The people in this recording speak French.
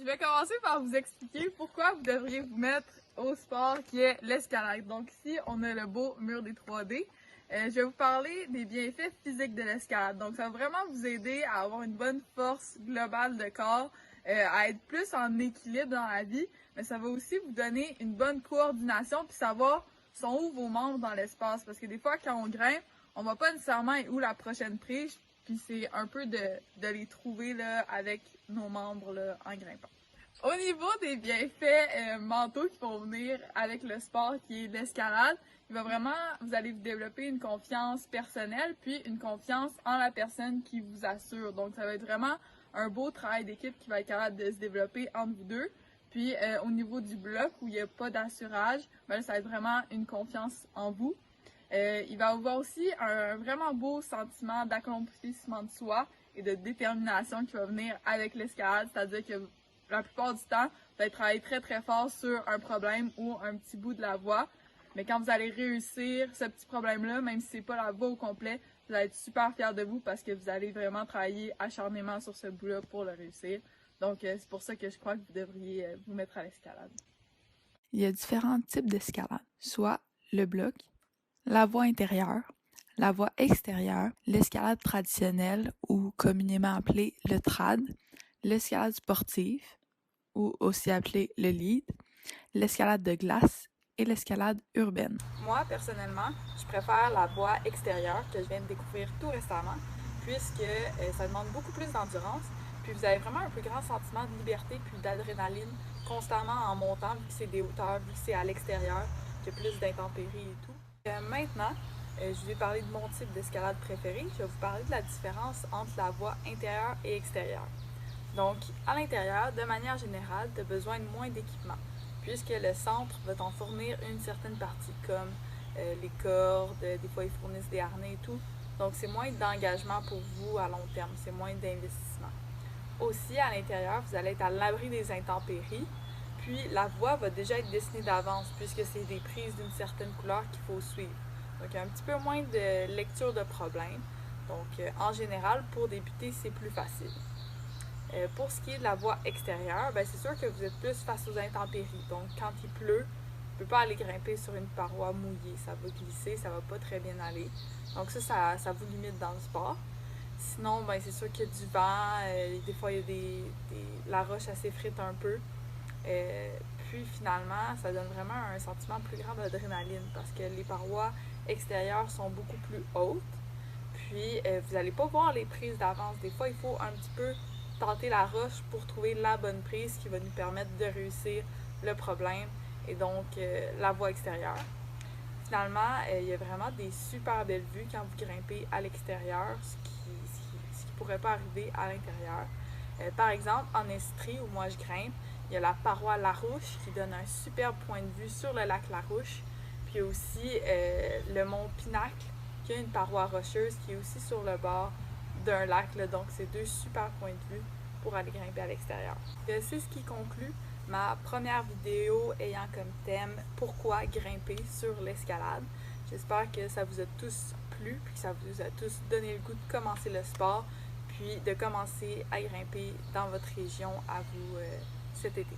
Je vais commencer par vous expliquer pourquoi vous devriez vous mettre au sport qui est l'escalade. Donc ici, on a le beau mur des 3D. Je vais vous parler des bienfaits physiques de l'escalade. Donc ça va vraiment vous aider à avoir une bonne force globale de corps, à être plus en équilibre dans la vie, mais ça va aussi vous donner une bonne coordination puis savoir sont où vos membres dans l'espace. Parce que des fois, quand on grimpe, on voit pas nécessairement où la prochaine prise, puis c'est un peu de les trouver là, avec nos membres là, en grimpant. Au niveau des bienfaits mentaux qui vont venir avec le sport qui est l'escalade, vous allez vous développer une confiance personnelle puis une confiance en la personne qui vous assure. Donc ça va être vraiment un beau travail d'équipe qui va être capable de se développer entre vous deux. Puis au niveau du bloc où il n'y a pas d'assurage, ben, ça va être vraiment une confiance en vous. Il va y avoir aussi un vraiment beau sentiment d'accomplissement de soi et de détermination qui va venir avec l'escalade, c'est-à-dire que la plupart du temps, vous allez travailler très très fort sur un problème ou un petit bout de la voie, mais quand vous allez réussir ce petit problème-là, même si c'est pas la voie au complet, vous allez être super fiers de vous parce que vous allez vraiment travailler acharnement sur ce bout-là pour le réussir. Donc c'est pour ça que je crois que vous devriez vous mettre à l'escalade. Il y a différents types d'escalade, soit le bloc, la voie intérieure, la voie extérieure, l'escalade traditionnelle ou communément appelée le trad, l'escalade sportive ou aussi appelée le lead, l'escalade de glace et l'escalade urbaine. Moi, personnellement, je préfère la voie extérieure que je viens de découvrir tout récemment, puisque ça demande beaucoup plus d'endurance, puis vous avez vraiment un plus grand sentiment de liberté puis d'adrénaline constamment en montant, vu que c'est des hauteurs, vu que c'est à l'extérieur, qu'il y a plus d'intempéries et tout. Maintenant, je vais parler de mon type d'escalade préféré. Je vais vous parler de la différence entre la voie intérieure et extérieure. Donc, à l'intérieur, de manière générale, tu as besoin de moins d'équipement, puisque le centre va t'en fournir une certaine partie, comme les cordes, des fois ils fournissent des harnais et tout. Donc, c'est moins d'engagement pour vous à long terme, c'est moins d'investissement. Aussi, à l'intérieur, vous allez être à l'abri des intempéries, puis la voie va déjà être dessinée d'avance, puisque c'est des prises d'une certaine couleur qu'il faut suivre. Donc, il y a un petit peu moins de lecture de problèmes. Donc, en général, pour débuter, c'est plus facile. Pour ce qui est de la voie extérieure, ben, c'est sûr que vous êtes plus face aux intempéries. Donc, quand il pleut, vous ne pouvez pas aller grimper sur une paroi mouillée. Ça va glisser, ça va pas très bien aller. Donc, ça vous limite dans le sport. Sinon, ben, c'est sûr qu'il y a du vent. Des fois, il y a la roche, elle s'effrite un peu. Puis, finalement, ça donne vraiment un sentiment plus grand d'adrénaline parce que les parois extérieures sont beaucoup plus hautes. Puis, vous n'allez pas voir les prises d'avance. Des fois, il faut un petit peu tenter la roche pour trouver la bonne prise qui va nous permettre de réussir le problème et donc la voie extérieure. Finalement, il y a vraiment des super belles vues quand vous grimpez à l'extérieur, ce qui ne pourrait pas arriver à l'intérieur. Par exemple, en Estrie, où moi je grimpe, il y a la paroi Larouche qui donne un superbe point de vue sur le lac Larouche. Puis aussi le mont Pinacle qui a une paroi rocheuse qui est aussi sur le bord d'un lac, là, donc c'est deux super points de vue pour aller grimper à l'extérieur. C'est ce qui conclut ma première vidéo ayant comme thème pourquoi grimper sur l'escalade. J'espère que ça vous a tous plu, puis que ça vous a tous donné le goût de commencer le sport, puis de commencer à grimper dans votre région à vous cet été.